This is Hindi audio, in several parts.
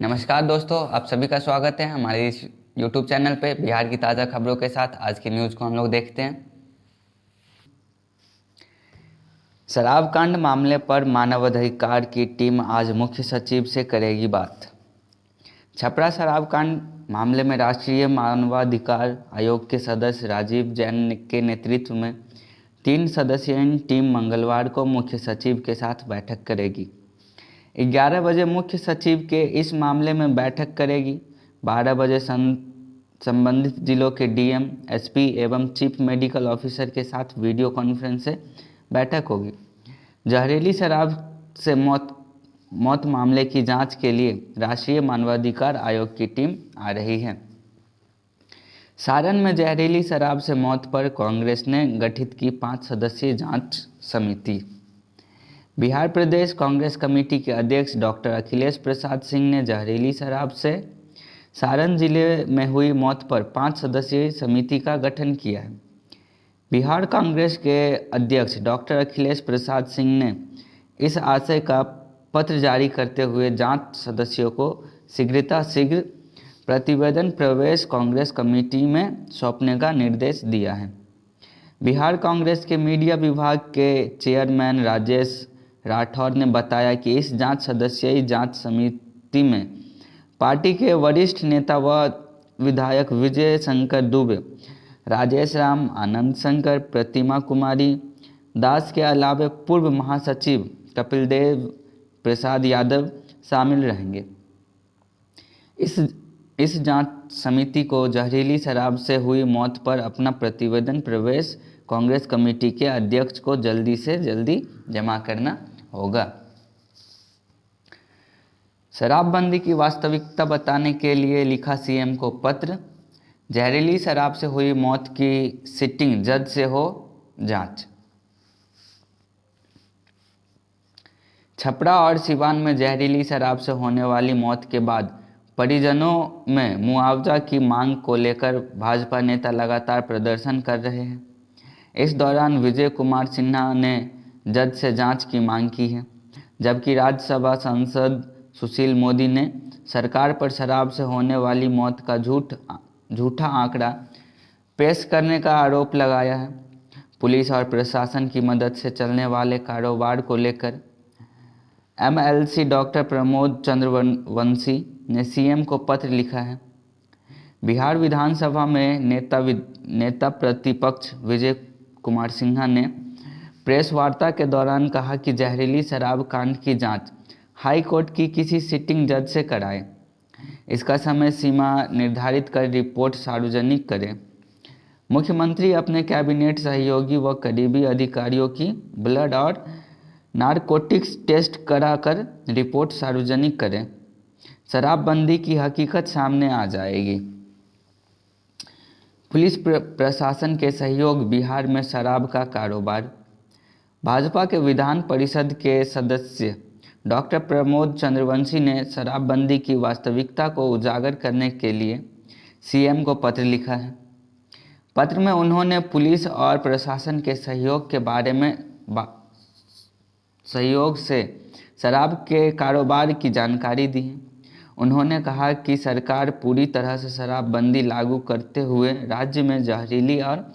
नमस्कार दोस्तों, आप सभी का स्वागत है हमारे इस YouTube चैनल पे बिहार की ताज़ा खबरों के साथ। आज की न्यूज़ को हम लोग देखते हैं। शराब कांड मामले पर मानवाधिकार की टीम आज मुख्य सचिव से करेगी बात। छपरा शराब कांड मामले में राष्ट्रीय मानवाधिकार आयोग के सदस्य राजीव जैन के नेतृत्व में 3 सदस्यीय टीम मंगलवार को मुख्य सचिव के साथ बैठक करेगी। 11 बजे मुख्य सचिव के इस मामले में बैठक करेगी। 12 बजे संबंधित जिलों के डीएम, एसपी एवं चीफ मेडिकल ऑफिसर के साथ वीडियो कॉन्फ्रेंस से बैठक होगी। जहरीली शराब से मौत मामले की जांच के लिए राष्ट्रीय मानवाधिकार आयोग की टीम आ रही है। सारण में जहरीली शराब से मौत पर कांग्रेस ने गठित की 5 सदस्यीय जांच समिति। बिहार प्रदेश कांग्रेस कमेटी के अध्यक्ष डॉक्टर अखिलेश प्रसाद सिंह ने जहरीली शराब से सारण जिले में हुई मौत पर 5 सदस्यीय समिति का गठन किया है। बिहार कांग्रेस के अध्यक्ष डॉक्टर अखिलेश प्रसाद सिंह ने इस आशय का पत्र जारी करते हुए जांच सदस्यों को शीघ्र प्रतिवेदन प्रवेश कांग्रेस कमेटी में सौंपने का निर्देश दिया है। बिहार कांग्रेस के मीडिया विभाग के चेयरमैन राजेश राठौर ने बताया कि इस सदस्यीय जांच समिति में पार्टी के वरिष्ठ नेता व विधायक विजय शंकर दुबे, राजेश राम, आनंद शंकर, प्रतिमा कुमारी दास के अलावा पूर्व महासचिव कपिल देव प्रसाद यादव शामिल रहेंगे। इस जांच समिति को जहरीली शराब से हुई मौत पर अपना प्रतिवेदन प्रवेश कांग्रेस कमेटी के अध्यक्ष को जल्दी से जल्दी जमा करना होगा। शराबबंदी की वास्तविकता बताने के लिए लिखा सीएम को पत्र। जहरीली शराब से हुई मौत की सिटिंग जज से हो जांच। छपरा और सिवान में जहरीली शराब से होने वाली मौत के बाद परिजनों में मुआवजा की मांग को लेकर भाजपा नेता लगातार प्रदर्शन कर रहे हैं। इस दौरान विजय कुमार सिन्हा ने जज से जांच की मांग की है, जबकि राज्यसभा सांसद सुशील मोदी ने सरकार पर शराब से होने वाली मौत का झूठा आंकड़ा पेश करने का आरोप लगाया है। पुलिस और प्रशासन की मदद से चलने वाले कारोबार को लेकर एमएलसी डॉक्टर प्रमोद चंद्रवंशी ने सीएम को पत्र लिखा है। बिहार विधानसभा में नेता प्रतिपक्ष विजय कुमार सिन्हा ने प्रेस वार्ता के दौरान कहा कि जहरीली शराब कांड की जांच हाई कोर्ट की किसी सिटिंग जज से कराएं। इसका समय सीमा निर्धारित कर रिपोर्ट सार्वजनिक करें। मुख्यमंत्री अपने कैबिनेट सहयोगी व करीबी अधिकारियों की ब्लड और नारकोटिक्स टेस्ट कराकर रिपोर्ट सार्वजनिक करें। शराबबंदी की हकीकत सामने आ जाएगी। पुलिस प्रशासन के सहयोग बिहार में शराब का कारोबार। भाजपा के विधान परिषद के सदस्य डॉक्टर प्रमोद चंद्रवंशी ने शराबबंदी की वास्तविकता को उजागर करने के लिए सीएम को पत्र लिखा है। पत्र में उन्होंने पुलिस और प्रशासन के सहयोग से शराब के कारोबार की जानकारी दी है। उन्होंने कहा कि सरकार पूरी तरह से शराबबंदी लागू करते हुए राज्य में जहरीली और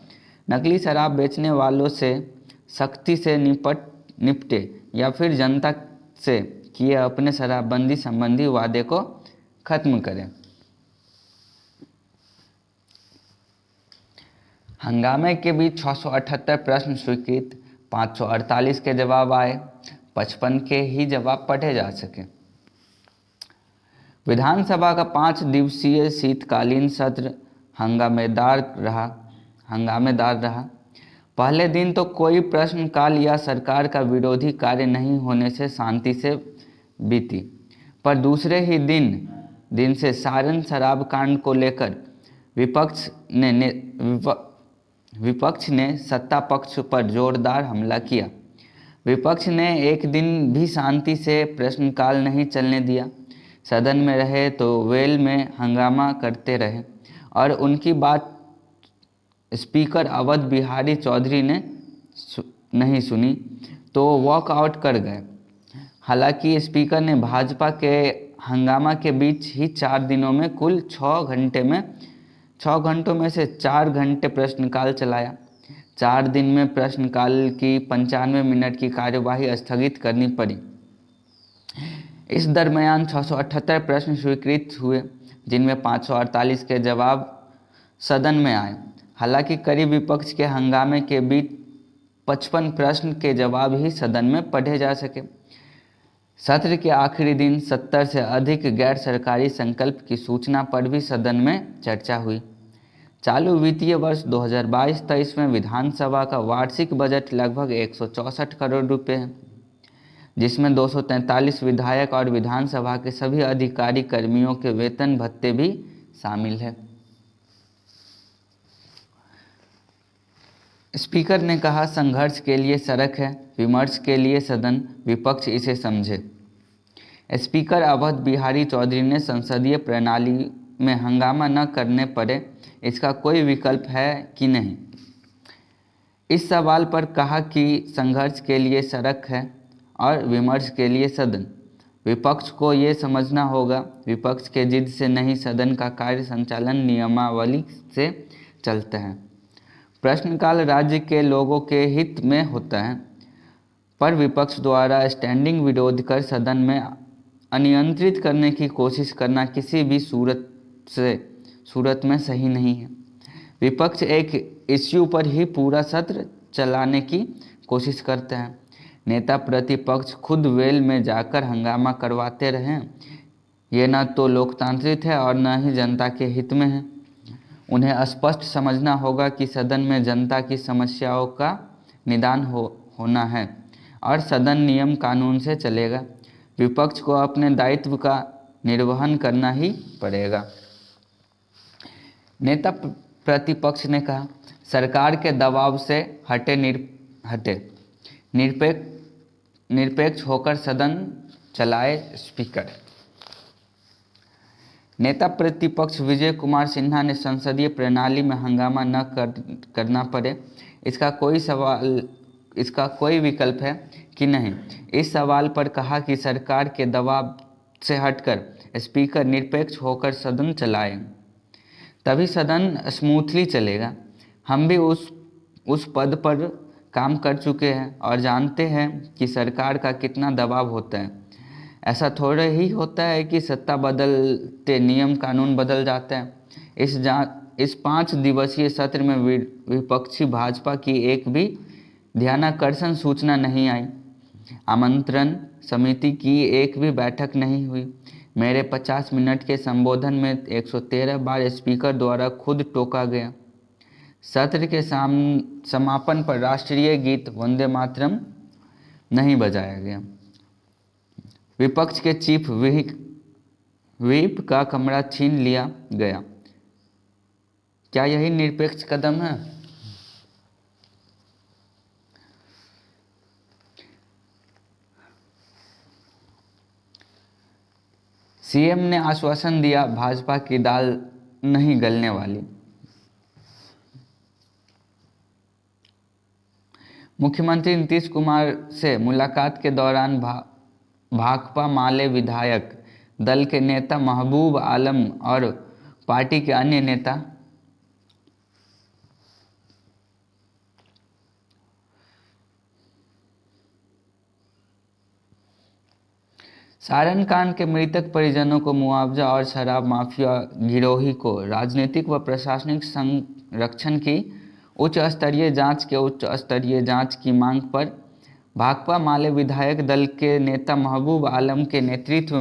नकली शराब बेचने वालों से सख्ती से निपटे या फिर जनता से किए अपने शराबबंदी संबंधी वादे को खत्म करें। हंगामे के बीच 678 प्रश्न स्वीकृत, 548 के जवाब आए, 55 के ही जवाब पढ़े जा सके। विधानसभा का 5 दिवसीय शीतकालीन सत्र हंगामेदार रहा। पहले दिन तो कोई प्रश्नकाल या सरकार का विरोधी कार्य नहीं होने से शांति से बीती, पर दूसरे ही दिन से सारण शराब कांड को लेकर विपक्ष ने सत्ता पक्ष पर जोरदार हमला किया। विपक्ष ने एक दिन भी शांति से प्रश्नकाल नहीं चलने दिया। सदन में रहे तो वेल में हंगामा करते रहे और उनकी बात स्पीकर अवध बिहारी चौधरी ने नहीं सुनी तो वॉकआउट कर गए। हालांकि स्पीकर ने भाजपा के हंगामा के बीच ही 4 दिनों में कुल 6 घंटों में से 4 घंटे प्रश्नकाल चलाया। 4 दिन में प्रश्नकाल की 95 मिनट की कार्यवाही स्थगित करनी पड़ी। इस दरमियान 678 प्रश्न स्वीकृत हुए, जिनमें 548 के जवाब सदन में आए। हालांकि करीब विपक्ष के हंगामे के बीच 55 प्रश्न के जवाब ही सदन में पढ़े जा सके। सत्र के आखिरी दिन 70 से अधिक गैर सरकारी संकल्प की सूचना पर भी सदन में चर्चा हुई। चालू वित्तीय वर्ष 2022-23 में विधानसभा का वार्षिक बजट लगभग 164 करोड़ रुपए है, जिसमें 243 विधायक और विधानसभा के सभी अधिकारी कर्मियों के वेतन भत्ते भी शामिल है। स्पीकर ने कहा, संघर्ष के लिए सड़क है, विमर्श के लिए सदन, विपक्ष इसे समझे। स्पीकर अवध बिहारी चौधरी ने संसदीय प्रणाली में हंगामा न करने पड़े, इसका कोई विकल्प है कि नहीं, इस सवाल पर कहा कि संघर्ष के लिए सड़क है और विमर्श के लिए सदन। विपक्ष को ये समझना होगा, विपक्ष के जिद से नहीं, सदन का कार्य संचालन नियमावली से चलता है। प्रश्नकाल राज्य के लोगों के हित में होता है, पर विपक्ष द्वारा स्टैंडिंग विरोध कर सदन में अनियंत्रित करने की कोशिश करना किसी भी सूरत में सही नहीं है। विपक्ष एक इश्यू पर ही पूरा सत्र चलाने की कोशिश करते हैं। नेता प्रतिपक्ष खुद वेल में जाकर हंगामा करवाते रहें, ये न तो लोकतांत्रिक है और न ही जनता के हित में है। उन्हें स्पष्ट समझना होगा कि सदन में जनता की समस्याओं का निदान होना है और सदन नियम कानून से चलेगा। विपक्ष को अपने दायित्व का निर्वहन करना ही पड़ेगा। नेता प्रतिपक्ष ने कहा, सरकार के दबाव से हटे निरपेक्ष होकर सदन चलाए स्पीकर। नेता प्रतिपक्ष विजय कुमार सिन्हा ने संसदीय प्रणाली में हंगामा न करना पड़े, इसका कोई विकल्प है कि नहीं, इस सवाल पर कहा कि सरकार के दबाव से हटकर स्पीकर निरपेक्ष होकर सदन चलाए, तभी सदन स्मूथली चलेगा। हम भी उस पद पर काम कर चुके हैं और जानते हैं कि सरकार का कितना दबाव होता है। ऐसा थोड़ा ही होता है कि सत्ता बदलते नियम कानून बदल जाता है। इस 5 दिवसीय सत्र में विपक्षी भाजपा की एक भी ध्यानाकर्षण सूचना नहीं आई। आमंत्रण समिति की एक भी बैठक नहीं हुई। मेरे 50 मिनट के संबोधन में 113 बार स्पीकर द्वारा खुद टोका गया। सत्र के समापन पर राष्ट्रीय गीत वंदे मातरम नहीं बजाया गया। विपक्ष के चीफ व्हिप का कमरा छीन लिया गया। क्या यही निरपेक्ष कदम है? सीएम ने आश्वासन दिया, भाजपा की दाल नहीं गलने वाली। मुख्यमंत्री नीतीश कुमार से मुलाकात के दौरान भाकपा माले विधायक दल के नेता महबूब आलम और पार्टी के अन्य नेता सारण कांड के मृतक परिजनों को मुआवजा और शराब माफिया गिरोही को राजनीतिक व प्रशासनिक संरक्षण की उच्च स्तरीय जांच की मांग पर भाकपा माले विधायक दल के नेता महबूब आलम के नेतृत्व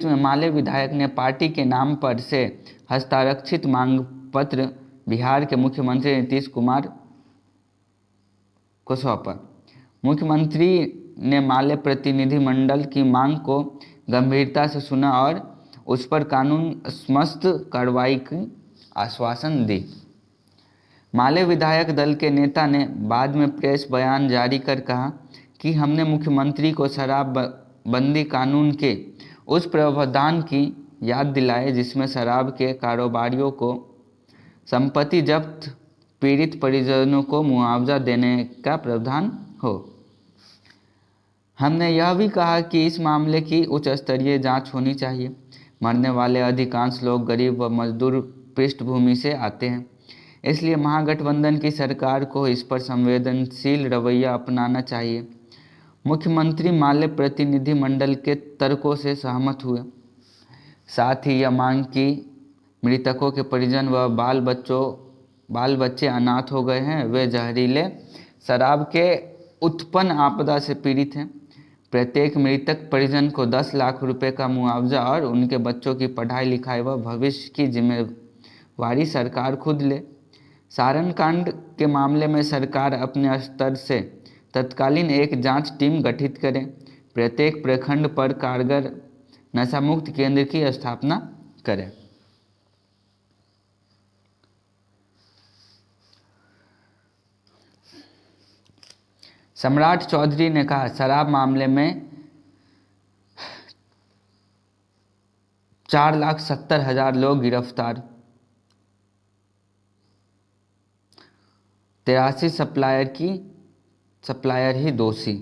में माले विधायक ने पार्टी के नाम पर से हस्ताक्षरित मांग पत्र बिहार के मुख्यमंत्री नीतीश कुमार को सौंपा। मुख्यमंत्री ने माले प्रतिनिधिमंडल की मांग को गंभीरता से सुना और उस पर कानून समस्त कार्रवाई की आश्वासन दी। माले विधायक दल के नेता ने बाद में प्रेस बयान जारी कर कहा कि हमने मुख्यमंत्री को शराब बंदी कानून के उस प्रावधान की याद दिलाई जिसमें शराब के कारोबारियों को संपत्ति जब्त, पीड़ित परिजनों को मुआवजा देने का प्रावधान हो। हमने यह भी कहा कि इस मामले की उच्च स्तरीय जांच होनी चाहिए। मरने वाले अधिकांश लोग गरीब व मजदूर पृष्ठभूमि से आते हैं, इसलिए महागठबंधन की सरकार को इस पर संवेदनशील रवैया अपनाना चाहिए। मुख्यमंत्री माले प्रतिनिधिमंडल के तर्कों से सहमत हुए। साथ ही यह मांग की मृतकों के परिजन व बाल बच्चे अनाथ हो गए हैं, वे जहरीले शराब के उत्पन्न आपदा से पीड़ित हैं। प्रत्येक मृतक परिजन को 10 लाख रुपए का मुआवजा और उनके बच्चों की पढ़ाई लिखाई व भविष्य की जिम्मेवारी सरकार खुद ले। सारण कांड के मामले में सरकार अपने स्तर से तत्कालीन एक जांच टीम गठित करे, प्रत्येक प्रखंड पर कारगर नशा मुक्त केंद्र की स्थापना करे। सम्राट चौधरी ने कहा, शराब मामले में 4,70,000 लोग गिरफ्तार, 83 सप्लायर ही दोषी।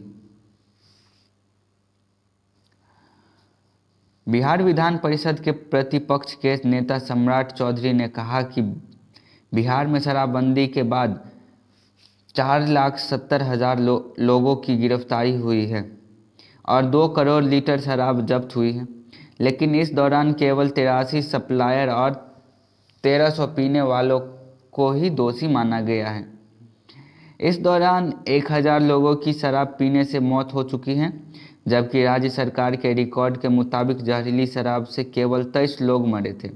बिहार विधान परिषद के प्रतिपक्ष के नेता सम्राट चौधरी ने कहा कि बिहार में शराबबंदी के बाद 4,70,000 लोगों की गिरफ्तारी हुई है और 2 करोड़ लीटर शराब जब्त हुई है, लेकिन इस दौरान केवल 83 सप्लायर और 1300 पीने वालों को ही दोषी माना गया है। इस दौरान 1,000 लोगों की शराब पीने से मौत हो चुकी है, जबकि राज्य सरकार के रिकॉर्ड के मुताबिक जहरीली शराब से केवल 23 लोग मरे थे।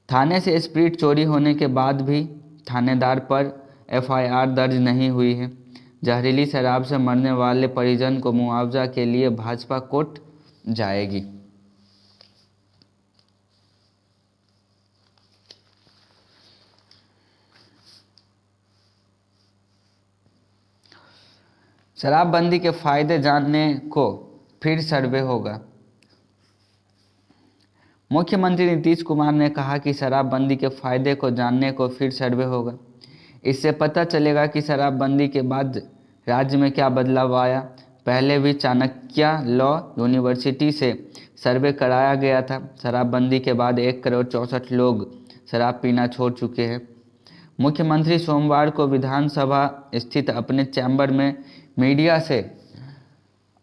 थाने से स्प्रिट चोरी होने के बाद भी थानेदार पर FIR दर्ज नहीं हुई है। जहरीली शराब से मरने वाले परिजन को मुआवजा के लिए भाजपा कोर्ट जाएगी। शराबबंदी के फायदे जानने को फिर सर्वे होगा। मुख्यमंत्री नीतीश कुमार ने कहा कि शराबबंदी के फायदे को जानने को फिर सर्वे होगा। इससे पता चलेगा कि शराबबंदी के बाद राज्य में क्या बदलाव आया। पहले भी चाणक्य लॉ यूनिवर्सिटी से सर्वे कराया गया था। शराबबंदी के बाद 1,64,00,000 लोग शराब पीना छोड़ चुके हैं। मुख्यमंत्री सोमवार को विधानसभा स्थित अपने चैम्बर में मीडिया से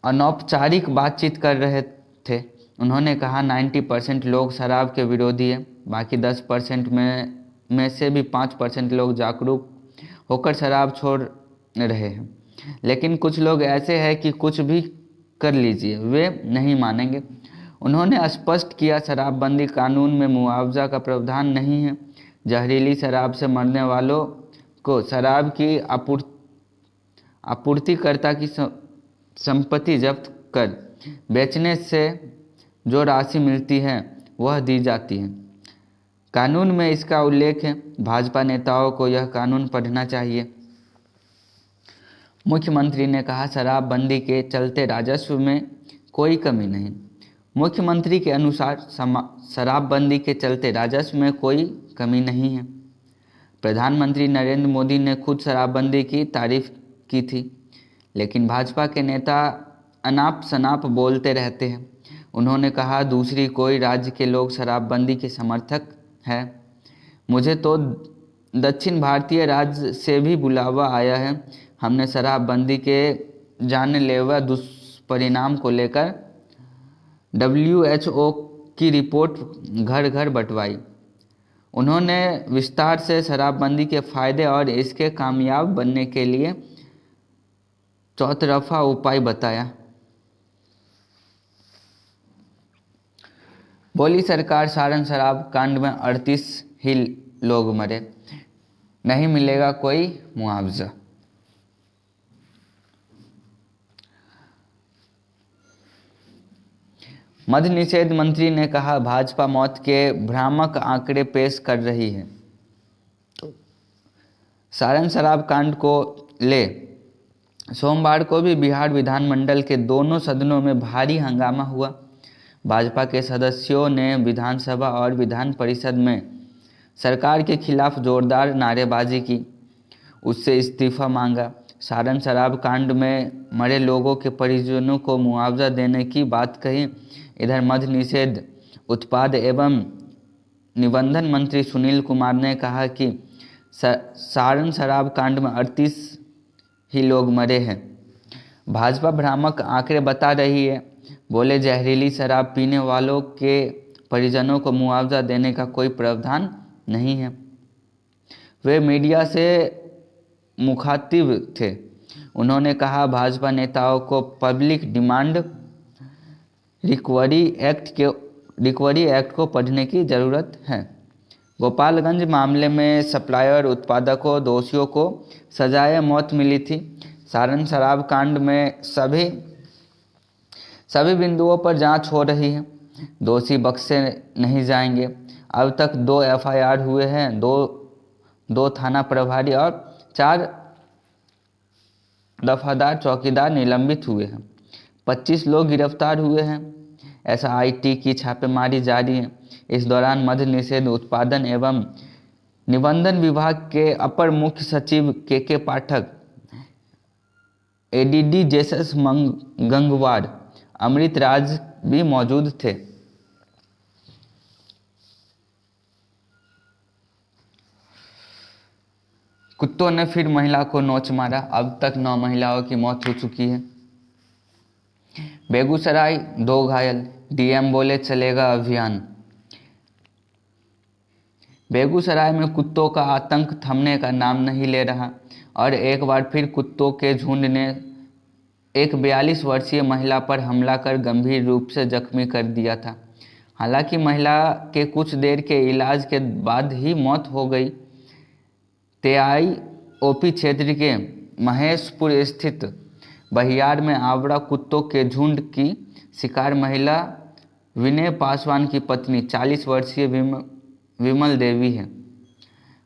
अनौपचारिक बातचीत कर रहे थे। उन्होंने कहा 90% लोग शराब के विरोधी हैं, बाकी 10% में से भी 5% लोग जागरूक होकर शराब छोड़ रहे हैं, लेकिन कुछ लोग ऐसे हैं कि कुछ भी कर लीजिए, वे नहीं मानेंगे। उन्होंने स्पष्ट किया, शराबबंदी कानून में मुआवजा का प्रावधान नहीं है। जहरीली शराब से मरने वालों को शराब की आपूर्तिकर्ता की संपत्ति जब्त कर बेचने से जो राशि मिलती है वह दी जाती है। कानून में इसका उल्लेख है। भाजपा नेताओं को यह कानून पढ़ना चाहिए। मुख्यमंत्री ने कहा, शराबबंदी के चलते राजस्व में कोई कमी नहीं। मुख्यमंत्री के अनुसार शराबबंदी के चलते राजस्व में कोई कमी नहीं है। प्रधानमंत्री नरेंद्र मोदी ने खुद शराबबंदी की तारीफ की थी, लेकिन भाजपा के नेता अनाप शनाप बोलते रहते हैं। उन्होंने कहा, दूसरी कोई राज्य के लोग शराबबंदी के समर्थक हैं। मुझे तो दक्षिण भारतीय राज्य से भी बुलावा आया है। हमने शराबबंदी के जानलेवा दुष्परिणाम को लेकर WHO की रिपोर्ट घर घर बंटवाई। उन्होंने विस्तार से शराबबंदी के फायदे और इसके कामयाब बनने के लिए चौतरफा उपाय बताया। बोली सरकार, सारण शराब कांड में 38 ही लोग मरे, नहीं मिलेगा कोई मुआवजा। मद्य निषेध मंत्री ने कहा, भाजपा मौत के भ्रामक आंकड़े पेश कर रही है। सारण शराब कांड को ले सोमवार को भी बिहार विधानमंडल के दोनों सदनों में भारी हंगामा हुआ। भाजपा के सदस्यों ने विधानसभा और विधान परिषद में सरकार के खिलाफ जोरदार नारेबाजी की, उससे इस्तीफा मांगा। सारण शराब कांड में मरे लोगों के परिजनों को मुआवजा देने की बात कही। इधर मद्य निषेध, उत्पाद एवं निबंधन मंत्री सुनील कुमार ने कहा कि सारण शराब कांड में 38 ही लोग मरे हैं। भाजपा भ्रामक आंकड़े बता रही है। बोले, जहरीली शराब पीने वालों के परिजनों को मुआवजा देने का कोई प्रावधान नहीं है। वे मीडिया से मुखातिब थे। उन्होंने कहा, भाजपा नेताओं को पब्लिक डिमांड रिकवरी एक्ट को पढ़ने की जरूरत है। गोपालगंज मामले में सप्लायर उत्पादकों दोषियों को सजाए मौत मिली थी। सारण शराब कांड में सभी बिंदुओं पर जांच हो रही है। दोषी बख्शे नहीं जाएंगे। अब तक 2 FIR हुए हैं। दो थाना प्रभारी और 4 दफादार चौकीदार निलंबित हुए हैं। 25 लोग गिरफ्तार हुए हैं। SIT की छापेमारी जारी है। इस दौरान मद्य निषेध, उत्पादन एवं निबंधन विभाग के अपर मुख्य सचिव KK पाठक, ADD जेसस गंगवार, अमृत राज भी मौजूद थे। कुत्तों ने फिर महिला को नोच मारा। अब तक 9 महिलाओं की मौत हो चुकी है। बेगूसराय 2 घायल, DM बोले चलेगा अभियान। बेगूसराय में कुत्तों का आतंक थमने का नाम नहीं ले रहा और एक बार फिर कुत्तों के झुंड ने एक 42 वर्षीय महिला पर हमला कर गंभीर रूप से जख्मी कर दिया था। हालांकि महिला के कुछ देर के इलाज के बाद ही मौत हो गई। तेयाई OP क्षेत्र के महेशपुर स्थित बहियार में आवड़ा कुत्तों के झुंड की शिकार महिला विनय पासवान की पत्नी 40 वर्षीय विमल देवी है।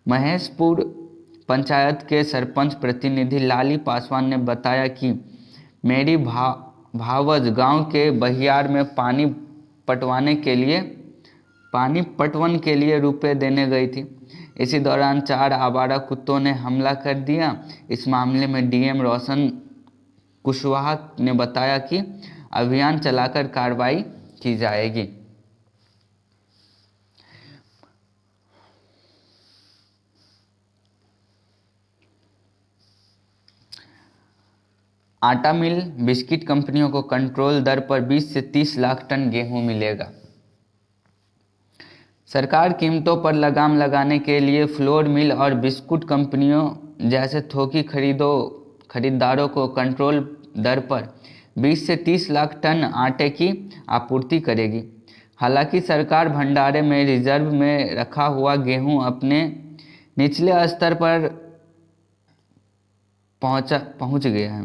महेशपुर पंचायत के सरपंच प्रतिनिधि लाली पासवान ने बताया कि मेरी भावज गांव के बहियार में पानी पटवन के लिए रुपए देने गई थी। इसी दौरान 4 आवारा कुत्तों ने हमला कर दिया। इस मामले में DM रोशन कुशवाहा ने बताया कि अभियान चलाकर कार्रवाई की जाएगी। आटा मिल, बिस्किट कंपनियों को कंट्रोल दर पर 20 से 30 लाख टन गेहूं मिलेगा। सरकार कीमतों पर लगाम लगाने के लिए फ्लोर मिल और बिस्कुट कंपनियों जैसे थोकी खरीदारों को कंट्रोल दर पर 20 से 30 लाख टन आटे की आपूर्ति करेगी। हालांकि सरकार भंडारे में रिजर्व में रखा हुआ गेहूं अपने निचले स्तर पर पहुंच गया है।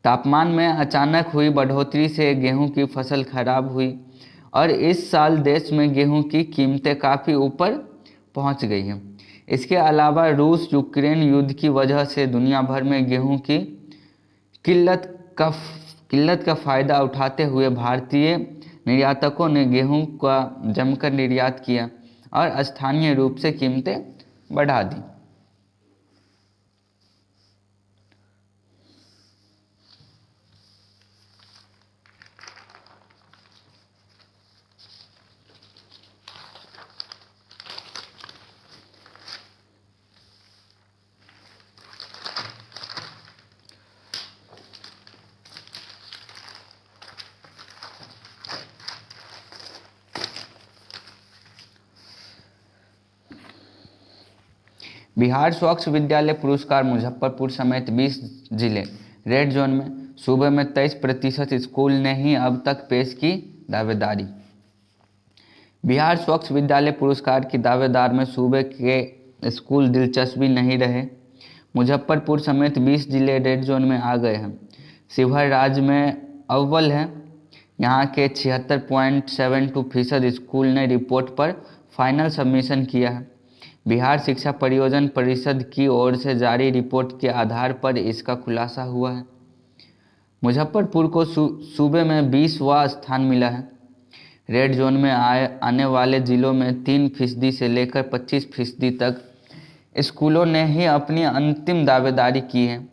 तापमान में अचानक हुई बढ़ोतरी से गेहूं की फसल खराब हुई और इस साल देश में गेहूं की कीमतें काफ़ी ऊपर पहुंच गई हैं। इसके अलावा रूस यूक्रेन युद्ध की वजह से दुनिया भर में गेहूं की किल्लत का फ़ायदा उठाते हुए भारतीय निर्यातकों ने गेहूं का जमकर निर्यात किया और स्थानीय रूप से कीमतें बढ़ा दी। बिहार स्वच्छ विद्यालय पुरस्कार मुजफ्फरपुर समेत 20 जिले रेड जोन में। सूबे में 23% स्कूल ने ही अब तक पेश की दावेदारी। बिहार स्वच्छ विद्यालय पुरस्कार की दावेदार में सूबे के स्कूल दिलचस्पी नहीं रहे। मुजफ्फरपुर समेत 20 जिले रेड जोन में आ गए हैं। शिवहर राज्य में अव्वल है। यहाँ के 76.72% स्कूल ने रिपोर्ट पर फाइनल सबमिशन किया है। बिहार शिक्षा परियोजना परिषद की ओर से जारी रिपोर्ट के आधार पर इसका खुलासा हुआ है। मुजफ्फरपुर को सूबे में 20वां स्थान मिला है। रेड जोन में आने वाले जिलों में 3% से लेकर 25% तक स्कूलों ने ही अपनी अंतिम दावेदारी की है।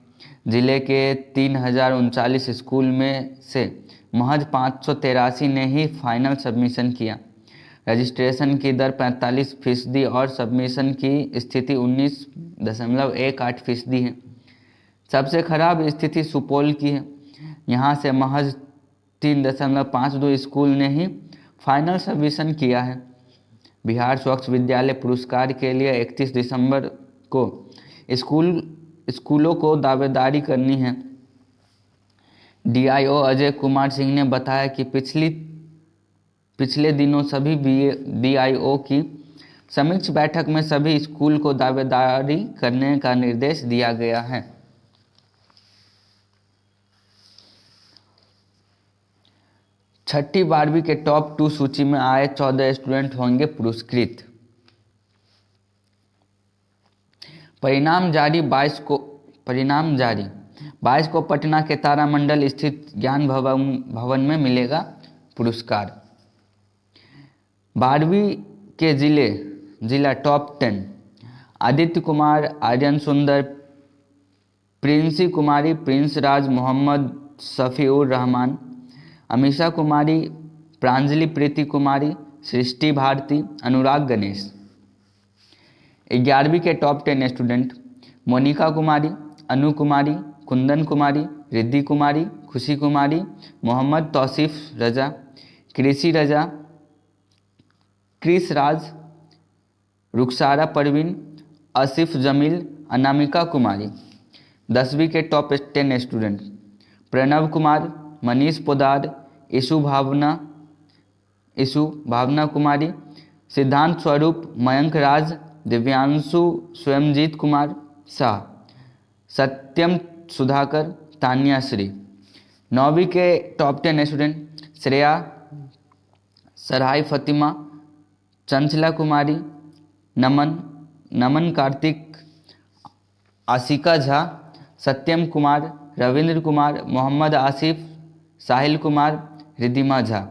जिले के 3039 स्कूल में से महज 583 ने ही फाइनल सबमिशन किया। रजिस्ट्रेशन की दर 45% और सबमिशन की स्थिति 19.18% है। सबसे खराब स्थिति सुपौल की है। यहाँ से महज 3.52 स्कूल ने ही फाइनल सबमिशन किया है। बिहार स्वच्छ विद्यालय पुरस्कार के लिए 31 दिसंबर को स्कूलों को दावेदारी करनी है। DIO अजय कुमार सिंह ने बताया कि पिछले दिनों सभी DIO की समीक्षा बैठक में सभी स्कूल को दावेदारी करने का निर्देश दिया गया है। छठी 12वीं के टॉप 2 सूची में आए 14 स्टूडेंट होंगे पुरस्कृत। परिणाम जारी 22 को पटना के तारामंडल स्थित ज्ञान भवन में मिलेगा पुरस्कार। 12वीं के जिला टॉप 10 आदित्य कुमार, आर्यन सुंदर, प्रिंसी कुमारी, प्रिंस राज, मोहम्मद शफीउर रहमान, अमीषा कुमारी, प्रांजलि प्रीति कुमारी, सृष्टि भारती, अनुराग गणेश। 11वीं के टॉप 10 स्टूडेंट मोनिका कुमारी, अनु कुमारी, कुंदन कुमारी, रिद्धि कुमारी, खुशी कुमारी, मोहम्मद तौसीफ रजा, कृषि रजा, क्रिस राज, रुखसारा परवीन, आसिफ जमील, अनामिका कुमारी। 10वीं के टॉप 10 स्टूडेंट प्रणव कुमार, मनीष पोदार, ईशु भावना कुमारी, सिद्धांत स्वरूप, मयंक राज, दिव्यांशु स्वयंजीत कुमार शाह, सत्यम सुधाकर, तानिया श्री। 9वीं के टॉप 10 स्टूडेंट श्रेया, सरहाई फतिमा, चंचला कुमारी, नमन कार्तिक, आशिका झा, सत्यम कुमार, रविंद्र कुमार, मोहम्मद आसिफ, साहिल कुमार, रिद्धिमा झा।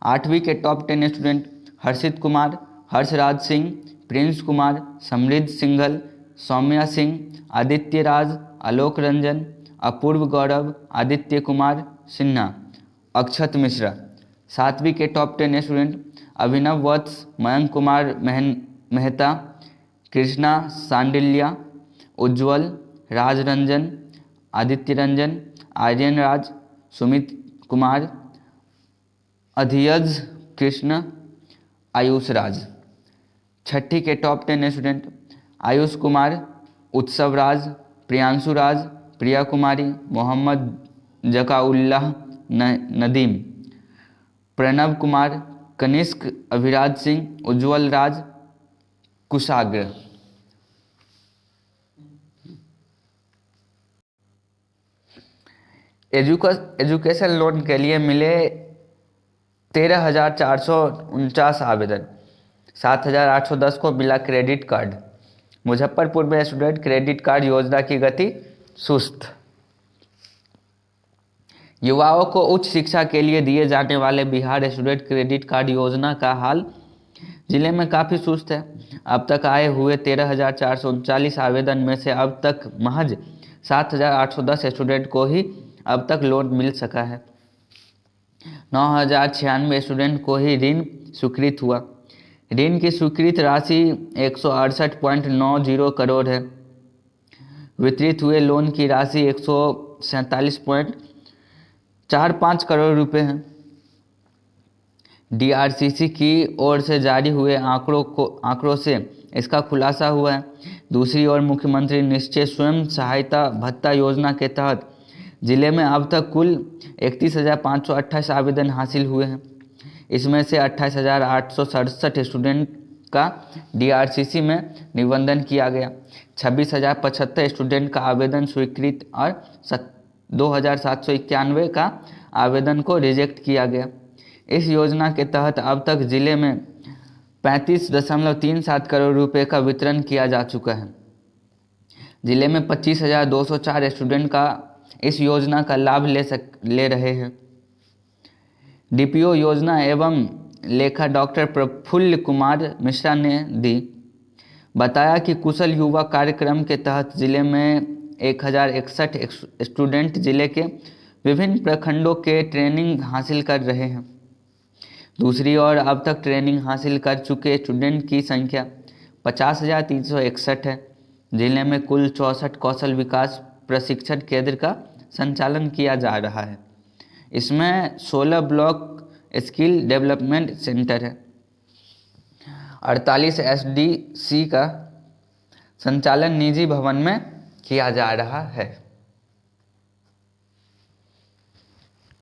8वीं के टॉप 10 स्टूडेंट हर्षित कुमार, हर्षराज सिंह, प्रिंस कुमार, समृद्ध सिंघल, सौम्या सिंह, आदित्य राज, आलोक रंजन, अपूर्व गौरव, आदित्य कुमार सिन्हा, अक्षत मिश्रा। 7वीं के टॉप 10 स्टूडेंट अभिनव वत्स, मयंक कुमार मेहता, कृष्णा सांडिल्या, उज्ज्वल, राज रंजन, आदित्य रंजन, आर्यन राज, सुमित कुमार, अधियज कृष्ण, आयुष राज। 6ठी के टॉप 10 स्टूडेंट आयुष कुमार, उत्सव राज, प्रियांशु राज, प्रिया कुमारी, मोहम्मद जकाउल्लाह नदीम, प्रणव कुमार, कनिष्क अभिराज सिंह, उज्ज्वल राज, कुशाग्र। एजुकेशन लोन के लिए मिले 13,449 आवेदन, 7,810 को मिला क्रेडिट कार्ड। मुजफ्फरपुर में स्टूडेंट क्रेडिट कार्ड योजना की गति सुस्त। युवाओं को उच्च शिक्षा के लिए दिए जाने वाले बिहार स्टूडेंट क्रेडिट कार्ड योजना का हाल जिले में काफ़ी सुस्त है। अब तक आए हुए 13,439 आवेदन में से अब तक महज 7,810 स्टूडेंट को ही अब तक लोन मिल सका है। 9,096 स्टूडेंट को ही ऋण स्वीकृत हुआ। ऋण की स्वीकृत राशि 168.90 करोड़ है। वितरित हुए लोन की राशि 147.45 करोड़ रुपए हैं। DRCC की ओर से जारी हुए आंकड़ों से इसका खुलासा हुआ है। दूसरी ओर मुख्यमंत्री निश्चय स्वयं सहायता भत्ता योजना के तहत जिले में अब तक कुल 31,528 आवेदन हासिल हुए हैं। इसमें से 28,867 स्टूडेंट का DRCC में निबंधन किया गया, 26,075 स्टूडेंट का आवेदन स्वीकृत और 2,791 का आवेदन को रिजेक्ट किया गया। इस योजना के तहत अब तक जिले में 35.37 करोड़ रुपए का वितरण किया जा चुका है। जिले में 25,204 स्टूडेंट का इस योजना का लाभ ले रहे हैं। DPO योजना एवं लेखा डॉक्टर प्रफुल्ल कुमार मिश्रा ने दी। बताया कि कुशल युवा कार्यक्रम के तहत जिले में 1061 स्टूडेंट जिले के विभिन्न प्रखंडों के ट्रेनिंग हासिल कर रहे हैं। दूसरी ओर अब तक ट्रेनिंग हासिल कर चुके स्टूडेंट की संख्या 50,361 है। जिले में कुल 64 कौशल विकास प्रशिक्षण केंद्र का संचालन किया जा रहा है। इसमें 16 ब्लॉक स्किल डेवलपमेंट सेंटर है। 48 SDC का संचालन निजी भवन में किया जा रहा है।